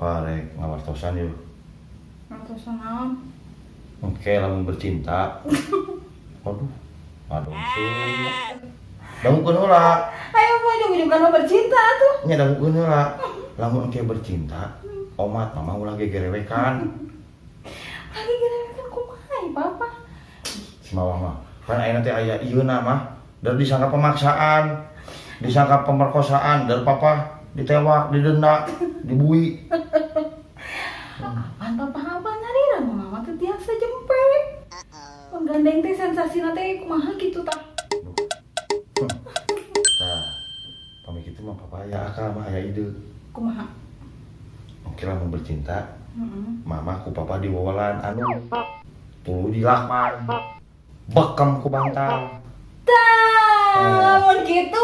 papa rek ngawartosan yuk. Ngawartosan naon? Oke, lamun bercinta. Waduh, aduh sih. Dangukeun heula. Ayo mah ujung-ujung kana bercinta tuh. Nya dangukeun heula. Lamun engke bercinta, omat mama ulah gegerewekan. Lagi gerewekan kumaha papa? Si mawah mah. Kan ayeuna teh aya ieuna mah, dan disangka pemaksaan, disangka pemerkosaan, dan papa ditewak, didenda, dibui. Apaan papa apa nyari mama teh tiasa jempe. Penggandeng teh sensasina teh kumaha kitu tah. Tah, pamik itu mah papa aya akal mah aya ide. Kumaha? Oke lamun bercinta, mama ku papa diwawalan anu tuluy dilakman. Bekam ku bantal. Tah, lamun kitu